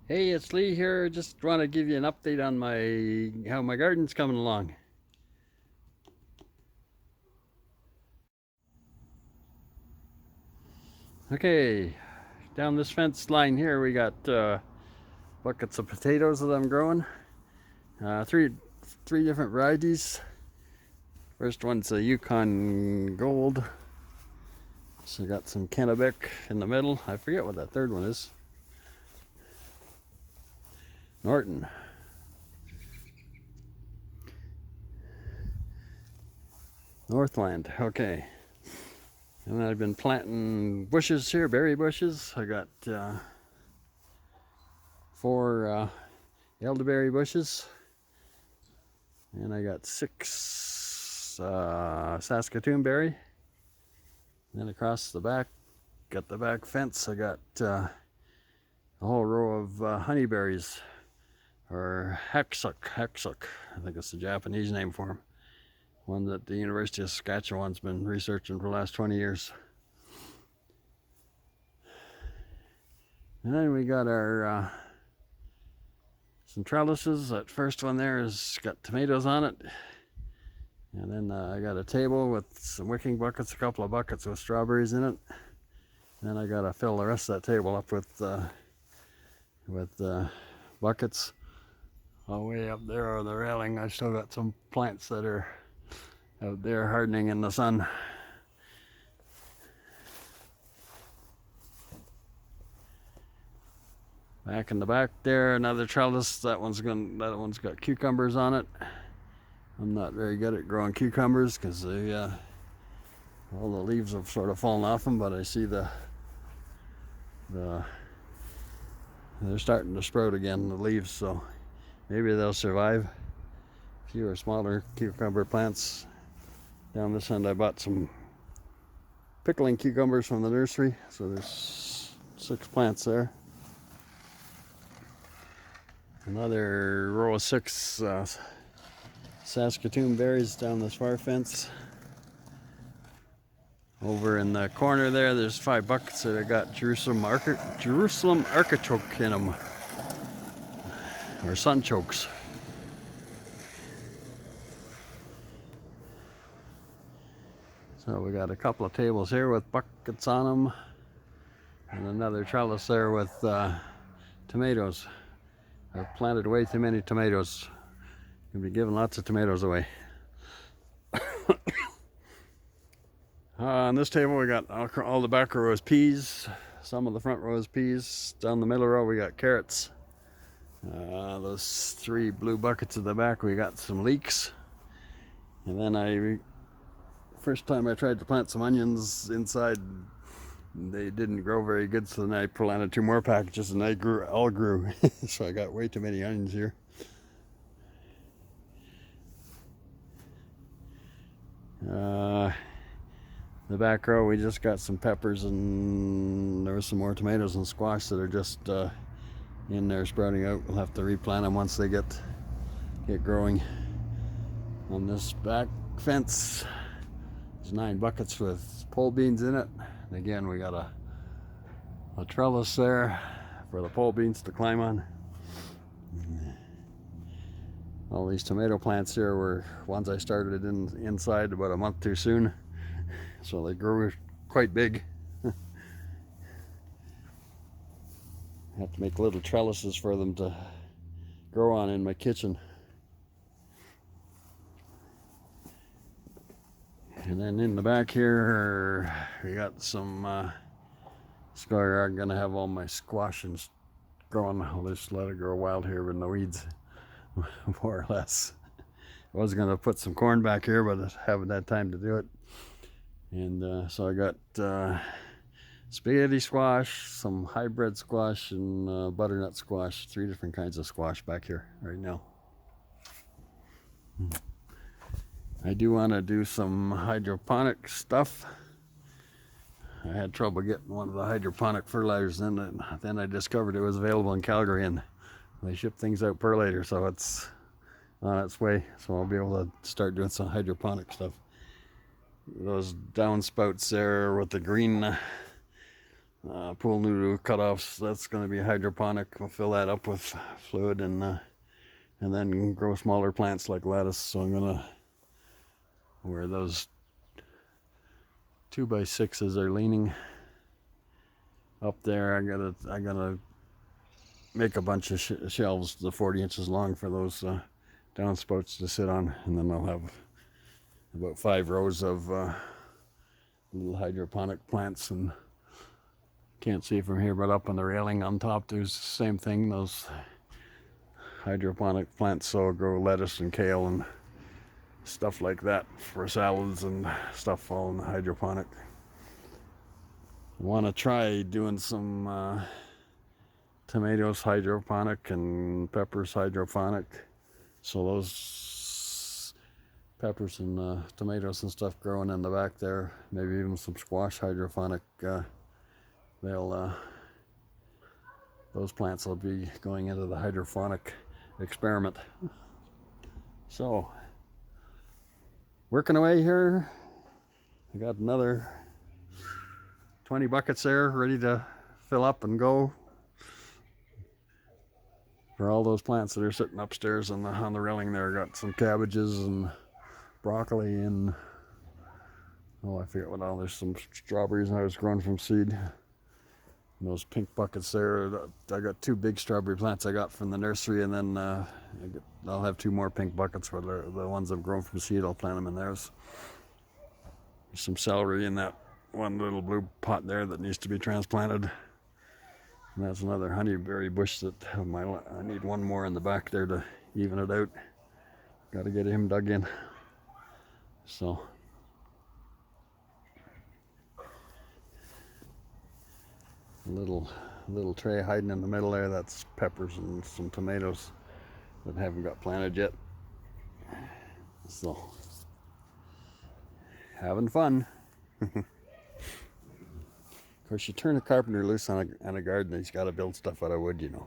Hey, it's Lee here. Just want to give you an update on how my garden's coming along. Okay, down this fence line here we got buckets of potatoes that I'm growing. Three different varieties. First one's a Yukon Gold. So I got some Kennebec in the middle. I forget what that third one is. Norton. Northland. Okay. And I've been planting bushes here, berry bushes. I got four elderberry bushes, and I got six Saskatoon berry. And then across the back, got the back fence, I got a whole row of honeyberries, or hexuk. I think it's the Japanese name for them. One that the University of Saskatchewan's been researching for the last 20 years. And then we got our some trellises. That first one there has got tomatoes on it. And then I got a table with some wicking buckets, a couple of buckets with strawberries in it. And then I got to fill the rest of that table up with buckets. All the way up there on the railing, I still got some plants that are out there hardening in the sun. Back in the back there, another trellis. That one's got cucumbers on it. I'm not very good at growing cucumbers because all the leaves have sort of fallen off them, but I see they're starting to sprout again, the leaves, so maybe they'll survive. A few are smaller cucumber plants. Down this end I bought some pickling cucumbers from the nursery, so there's 6 plants there. Another row of 6 Saskatoon berries down this far fence. Over in the corner there's 5 buckets that I got Jerusalem artichoke in them, or sunchokes. So we got a couple of tables here with buckets on them, and another trellis there with tomatoes. I've planted way too many tomatoes. Gonna be giving lots of tomatoes away. On this table we got all the back row is peas, some of the front row is peas. Down the middle row we got carrots. Those 3 blue buckets at the back we got some leeks. And then first time I tried to plant some onions inside, they didn't grow very good, so then I planted 2 more packages and they all grew. So I got way too many onions here. The back row we just got some peppers, and there was some more tomatoes and squash that are just in there sprouting out. We'll have to replant them once they get growing. On this back fence there's 9 buckets with pole beans in it. And again, we got a trellis there for the pole beans to climb on. All these tomato plants here were ones I started inside about a month too soon, so they grew quite big. I have to make little trellises for them to grow on in my kitchen. And then in the back here we got some I'm gonna have all my squash and growing. I'll just let it grow wild here with no weeds. More or less. I was gonna put some corn back here, but I haven't had time to do it. And so I got spaghetti squash, some hybrid squash, and butternut squash. 3 different kinds of squash back here right now. I do want to do some hydroponic stuff. I had trouble getting one of the hydroponic fertilizers, and then I discovered it was available in Calgary, and they ship things out per later, so it's on its way. So I'll be able to start doing some hydroponic stuff. Those downspouts there with the green pool noodle cutoffs. That's going to be hydroponic. We'll fill that up with fluid and then grow smaller plants like lettuce. So I'm going to, where those 2x6s are leaning up there, I gotta make a bunch of shelves, the 40 inches long, for those downspouts to sit on, and then I'll have about 5 rows of little hydroponic plants. And can't see from here, but up on the railing on top there's the same thing, those hydroponic plants. So I'll grow lettuce and kale and stuff like that for salads and stuff, all in the hydroponic. I want to try doing some tomatoes hydroponic and peppers hydroponic. So those peppers and tomatoes and stuff growing in the back there, maybe even some squash hydroponic, those plants will be going into the hydroponic experiment. So working away here. I got another 20 buckets there ready to fill up and go for all those plants that are sitting upstairs on the railing there. Got some cabbages and broccoli and, oh, I forget what all. There's some strawberries I was growing from seed. And those pink buckets there, I got 2 big strawberry plants I got from the nursery, and then I'll have 2 more pink buckets where the ones I've grown from seed. I'll plant them in theirs. There's some celery in that one little blue pot there that needs to be transplanted. And that's another honeyberry bush that I need 1 more in the back there to even it out. Got to get him dug in. So a little tray hiding in the middle there, that's peppers and some tomatoes that haven't got planted yet. So having fun. Of course, you turn a carpenter loose on a garden, he's got to build stuff out of wood, you know.